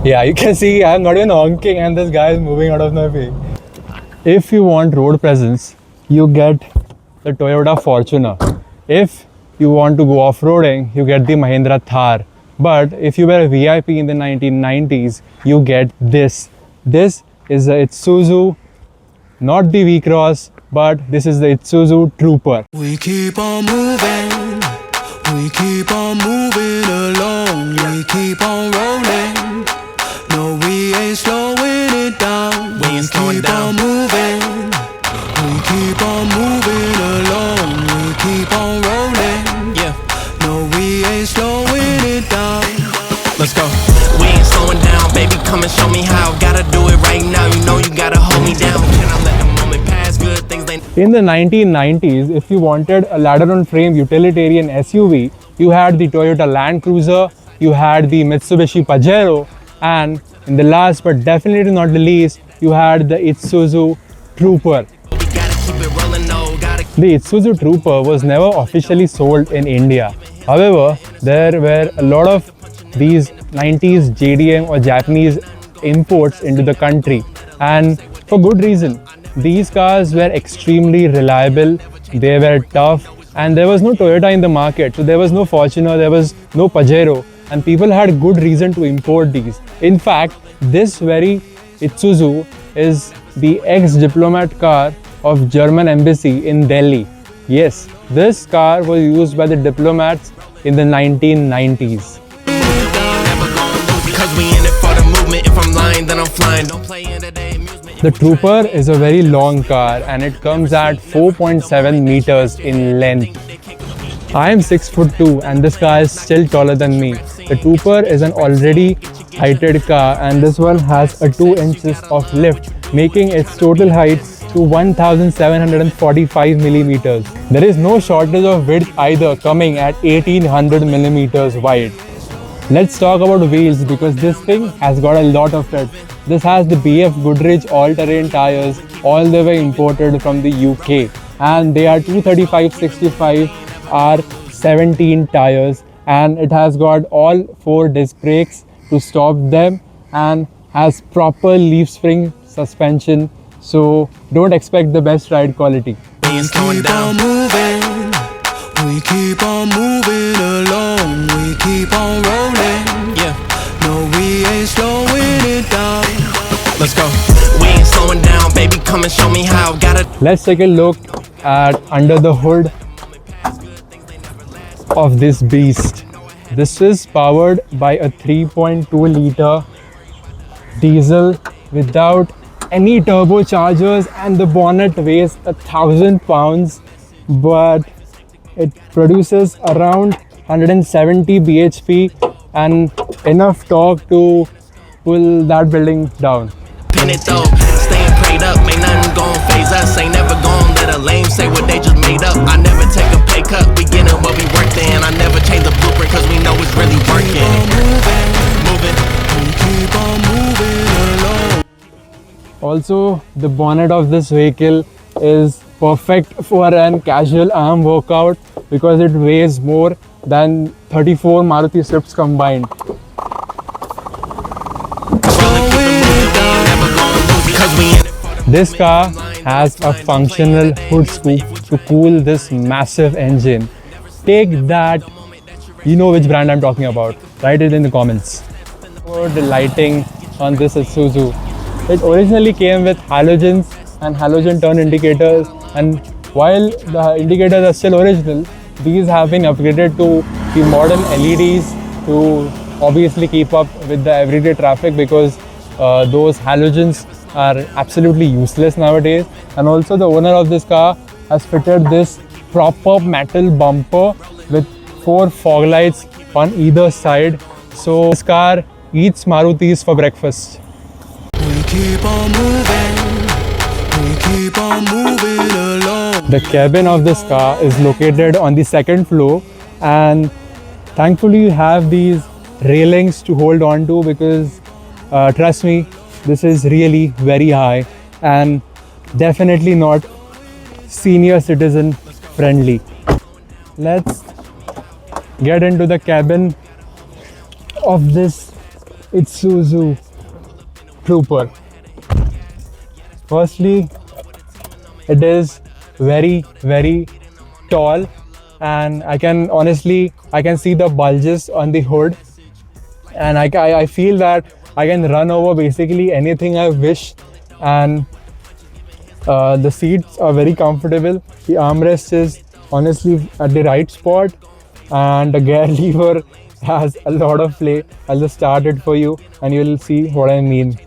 Yeah, you can see I'm not even honking and this guy is moving out of my way. If you want road presence, you get the Toyota Fortuner. If you want to go off-roading, you get the Mahindra Thar. But if you were a VIP in the 1990s, you get this. This is a Isuzu, not the V-Cross, but this is the Isuzu Trooper. We keep on moving, we keep on moving along, we keep on rolling. No, we ain't slowing it down. We ain't slowing down. We keep on moving along, we keep on rolling. Yeah. No, we ain't slowing it down. Let's go. We ain't slowing down, baby. Come and show me how. Gotta do it right now. You know you gotta hold me down. Can I let the moment pass? Good things they. In the 1990s, if you wanted a ladder-on-frame utilitarian SUV, you had the Toyota Land Cruiser, you had the Mitsubishi Pajero, and in the last but definitely not the least, you had the Isuzu Trooper. The Isuzu Trooper was never officially sold in India. However, there were a lot of these 90s JDM or Japanese imports into the country, and for good reason. These cars were extremely reliable, they were tough, and there was no Toyota in the market, so there was no Fortuner, there was no Pajero, and people had good reason to import these. In fact, this very Isuzu is the ex-diplomat car of German embassy in Delhi. Yes, this car was used by the diplomats in the 1990s. The Trooper is a very long car and it comes at 4.7 meters in length. I am 6'2" and this car is still taller than me. The Trooper is an already heighted car and this one has a 2 inches of lift, making its total height to 1745 millimeters. There is no shortage of width either, coming at 1800 millimeters wide. Let's talk about wheels because this thing has got a lot of it. This has the BFGoodrich all-terrain tires, all the way imported from the UK, and they are 235/65 R17 tires, and it has got all 4 disc brakes to stop them and has proper leaf spring suspension, so don't expect the best ride quality. We keep on moving, we keep on moving along, we keep on rolling. Yeah, no, we ain't slowing it down. Let's go. We ain't slowing down, baby. Come and show me how. Let's take a look at under the hood of this beast. This is powered by a 3.2 liter diesel without any turbochargers, and the bonnet weighs 1,000 pounds, but it produces around 170 bhp and enough torque to pull that building down. Pin it though, staying prayed up, ain't nothing gon' phase us. Ain't never gon' let a lame say what they just made up. I never take a pay cut, we getting what we worked in. I never change the blueprint cause we know it's really working. Moving, we keep on moving along. Also, the bonnet of this vehicle is perfect for an casual arm workout because it weighs more than 34 Maruti Swifts combined. This car has a functional hood scoop to cool this massive engine. Take that, you know which brand I'm talking about. Write it in the comments. For the lighting on this Isuzu, it originally came with halogens and halogen turn indicators, and while the indicators are still original, these have been upgraded to the modern LEDs to obviously keep up with the everyday traffic, because those halogens are absolutely useless nowadays. And also the owner of this car has fitted this proper metal bumper with 4 fog lights on either side. So this car eats Marutis for breakfast. We keep on moving, we keep on moving along. The cabin of this car is located on the 2nd floor, and thankfully you have these railings to hold on to, because trust me, this is really very high and definitely not senior citizen friendly. Let's get into the cabin of this Isuzu Trooper. Firstly, it is very tall, and I can see the bulges on the hood, and I feel that I can run over basically anything I wish. And the seats are very comfortable. The armrest is honestly at the right spot, and the gear lever has a lot of play. I'll just start it for you and you'll see what I mean.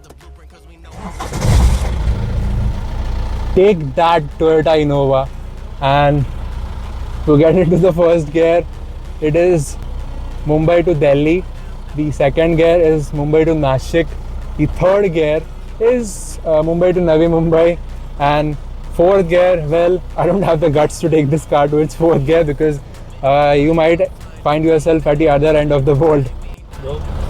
Take that, Toyota Innova. And to get into the first gear, it is Mumbai to Delhi. The second gear is Mumbai to Nashik. The third gear is Mumbai to Navi Mumbai. And fourth gear, well, I don't have the guts to take this car to its fourth gear because you might find yourself at the other end of the world.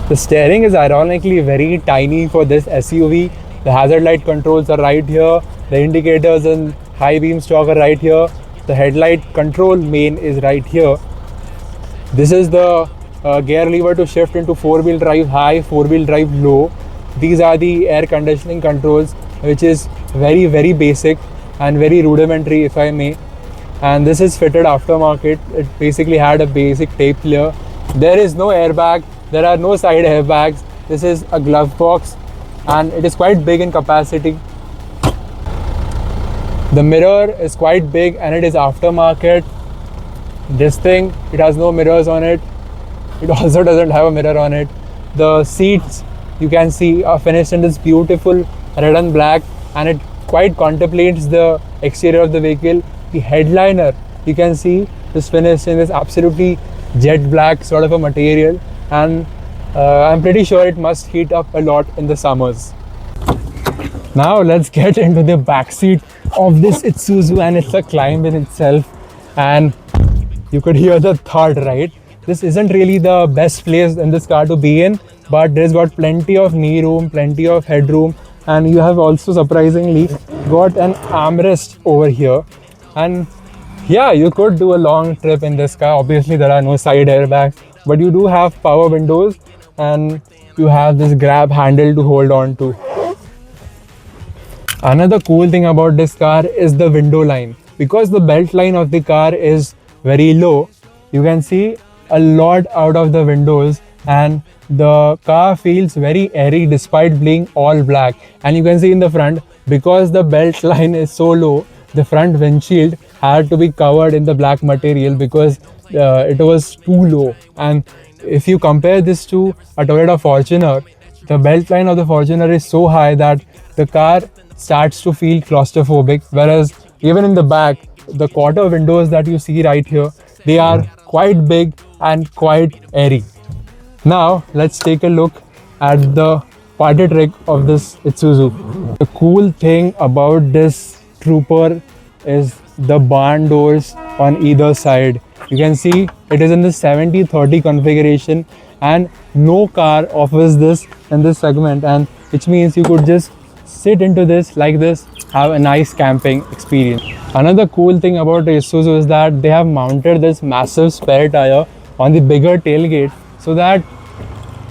The steering is ironically very tiny for this SUV. The hazard light controls are right here. The indicators and high beam stalk are right here. The headlight control main is right here. This is the gear lever to shift into 4-wheel drive high, 4-wheel drive low. These are the air conditioning controls, which is very basic and very rudimentary, if I may. And this is fitted aftermarket. It basically had a basic tape layer. There is no airbag. There are no side airbags. This is a glove box, and it is quite big in capacity. The mirror is quite big and it is aftermarket. This thing, it has no mirrors on it. It also doesn't have a mirror on it. The seats, you can see, are finished in this beautiful red and black, and it quite contemplates the exterior of the vehicle. The headliner, you can see, is finished in this absolutely jet black sort of a material, and I'm pretty sure it must heat up a lot in the summers. Now let's get into the backseat of this Isuzu, and it's a climb in itself. And you could hear the thud, right? This isn't really the best place in this car to be in, but there's got plenty of knee room, plenty of headroom, and you have also surprisingly got an armrest over here. And yeah, you could do a long trip in this car. Obviously there are no side airbags, but you do have power windows and you have this grab handle to hold on to. Another cool thing about this car is the window line. Because the belt line of the car is very low, you can see a lot out of the windows, and the car feels very airy despite being all black. And you can see in the front, because the belt line is so low, the front windshield had to be covered in the black material because it was too low. And if you compare this to a Toyota Fortuner, the belt line of the Fortuner is so high that the car starts to feel claustrophobic, whereas even in the back, the quarter windows that you see right here, they are quite big and quite airy. Now let's take a look at the party trick of this Isuzu. The cool thing about this Trooper is the barn doors on either side. You can see it is in the 70-30 configuration, and no car offers this in this segment, and which means you could just sit into this like this, have a nice camping experience. Another cool thing about the Isuzu is that they have mounted this massive spare tire on the bigger tailgate so that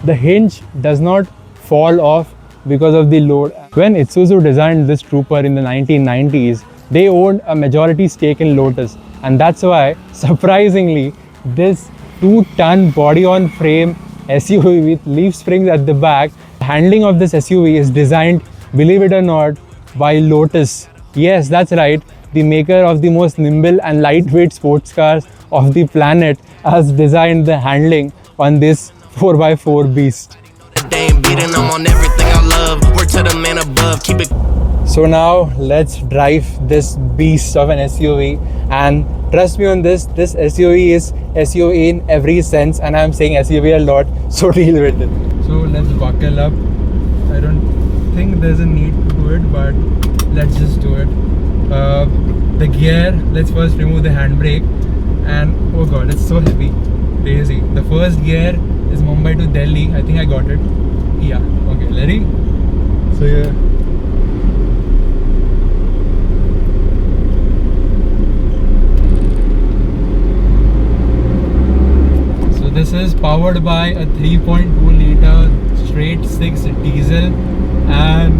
the hinge does not fall off because of the load. When Isuzu designed this Trooper in the 1990s, they owned a majority stake in Lotus, and that's why, surprisingly, this 2-ton body-on-frame SUV with leaf springs at the back, the handling of this SUV is designed, believe it or not, by Lotus. Yes, that's right, the maker of the most nimble and lightweight sports cars of the planet has designed the handling on this 4x4 beast. So now let's drive this beast of an SUV, and trust me on this SUV is SUV in every sense, and I'm saying SUV a lot, so deal with it. So let's buckle up. I don't think there's a need to do it, but let's just do it. The gear, let's first remove the handbrake, and oh god, it's so heavy, crazy. The first gear is Mumbai to Delhi. I think I got it. Yeah, okay, ready? So yeah. So this is powered by a 3.2 liter straight 6 diesel, and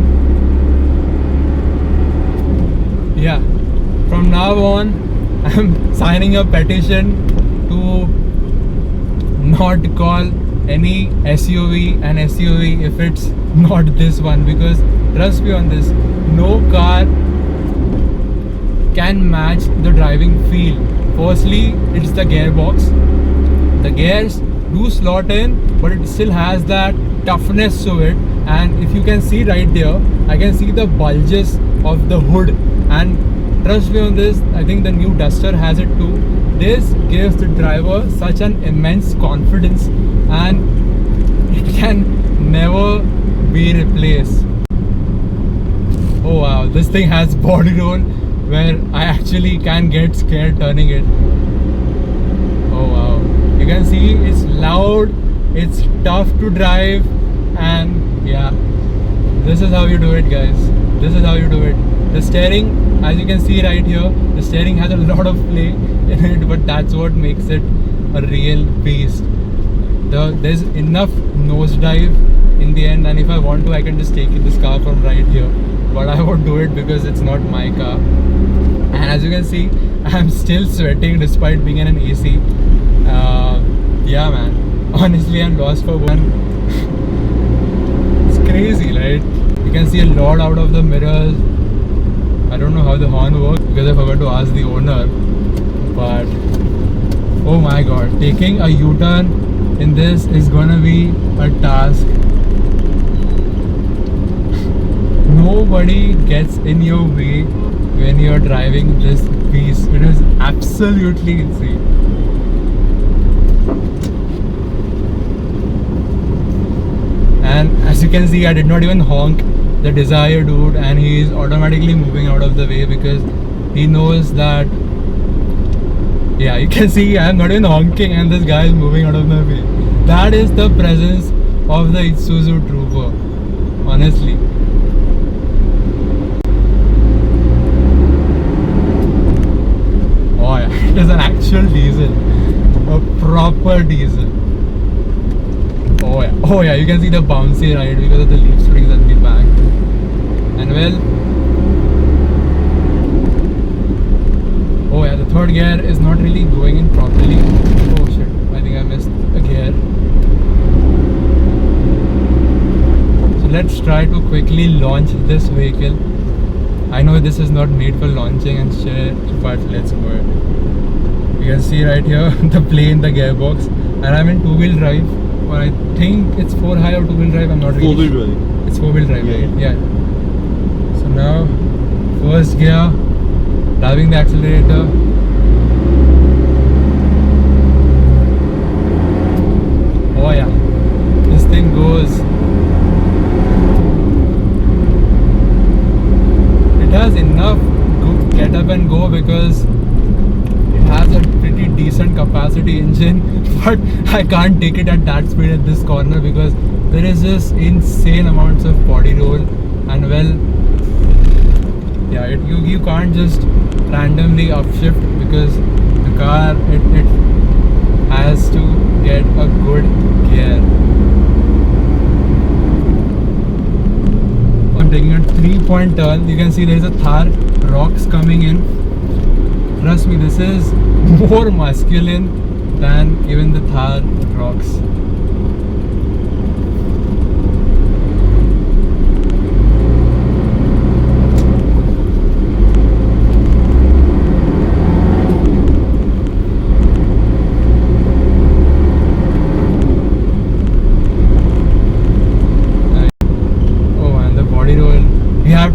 yeah, from now on I'm signing a petition to not call any SUV an SUV if it's not this one, because trust me on this, no car can match the driving feel. Firstly, it's the gearbox. The gears do slot in, but it still has that toughness to it. And if you can see right there, I can see the bulges of the hood, and trust me on this, I think the new Duster has it too. This gives the driver such an immense confidence, and it can never be replaced. Oh wow, this thing has body roll where I actually can get scared turning it. Oh wow, you can see it's loud, it's tough to drive, and yeah, this is how you do it, guys. This is how you do it. The steering, as you can see right here, the steering has a lot of play in it, but that's what makes it a real beast. There's enough nosedive in the end, and if I want to, I can just take this car from right here, but I won't do it because it's not my car. And as you can see, I'm still sweating despite being in an AC. Yeah man, honestly I'm lost for one. It's crazy, right? You can see a lot out of the mirrors. I don't know how the horn works because I forgot to ask the owner, but oh my god, taking a U-turn in this is gonna be a task. Nobody gets in your way when you're driving this beast. It is absolutely insane. And as you can see, I did not even honk the Desire dude, and he is automatically moving out of the way because he knows that, yeah, you can see I am not even honking and this guy is moving out of my way. That is the presence of the Isuzu Trooper, honestly. Oh yeah, it is an actual diesel, a proper diesel. Oh yeah, you can see the bouncy ride because of the leaf springs at the back. And well, oh yeah, the third gear is not really going in properly. Oh shit, I think I missed a gear. So let's try to quickly launch this vehicle. I know this is not made for launching and shit, but let's go ahead. You can see right here the play in the gearbox, and I'm in 2-wheel drive, or I think it's 4-high or 2-wheel drive, I'm not really 4-wheel drive. It's 4-wheel drive, Yeah, right? Yeah. So now, first gear, driving the accelerator. Oh yeah, this thing goes. It has enough get up and go because it has a pretty decent capacity engine, but I can't take it at that speed at this corner because there is just insane amounts of body roll, and well, yeah, you can't just randomly upshift because the car it has to get a good gear. I'm taking a 3-point turn. You can see there is a Thar rocks coming in. Trust me, this is more masculine than even the Thar rocks.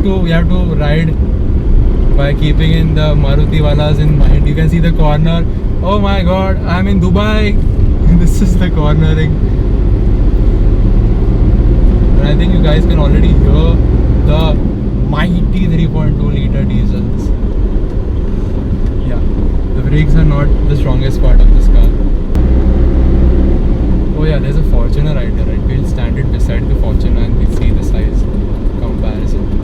We have to ride by keeping in the Maruti walas in mind. You can see the corner. Oh my god, I'm in Dubai. This is the cornering. And I think you guys can already hear the mighty 3.2 liter diesels. Yeah, the brakes are not the strongest part of this car. Oh yeah, there's a Fortuner right there, right? We'll stand it beside the Fortuner and we'll see the size comparison.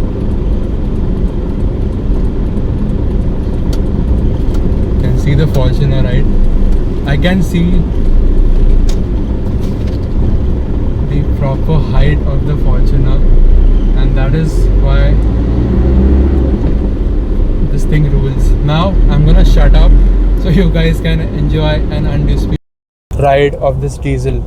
See the Fortuner, right? I can see the proper super height of the Fortuner, and that is why this thing rules. Now I'm gonna shut up so you guys can enjoy an undisputed ride of this diesel.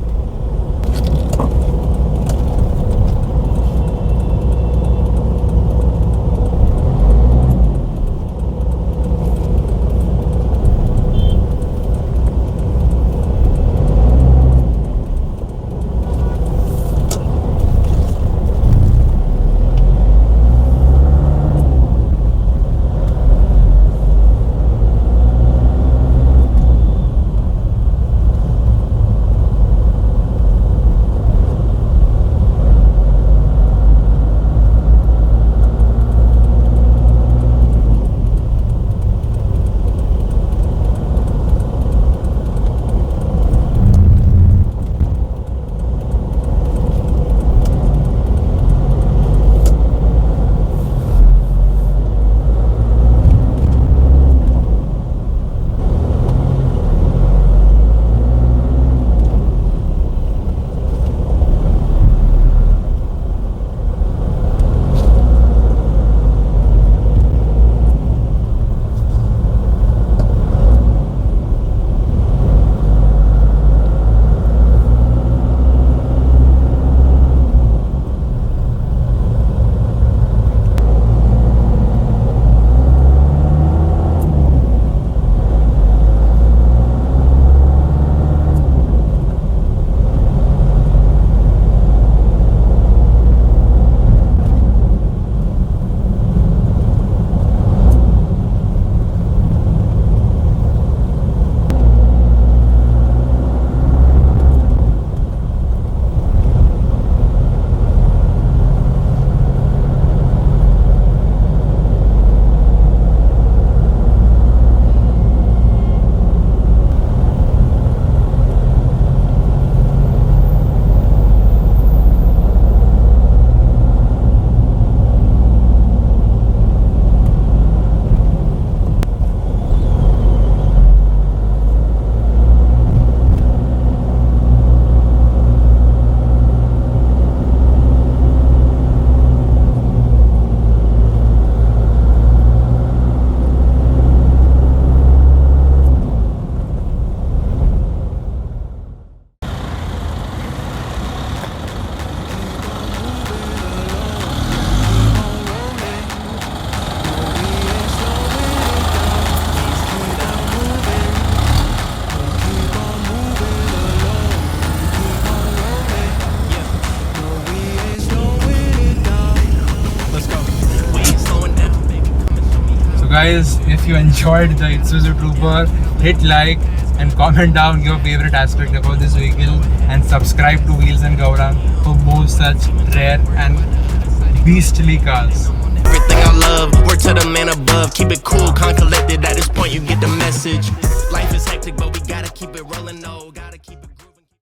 Guys, if you enjoyed the Isuzu Trooper, hit like and comment down your favorite aspect about this vehicle, and subscribe to Wheels and Gaurang for more such rare and beastly cars. Everything I love, word to the man above. Keep it cool, calm, collected. At this point, you get the message. Life is hectic, but we gotta keep it rolling. No.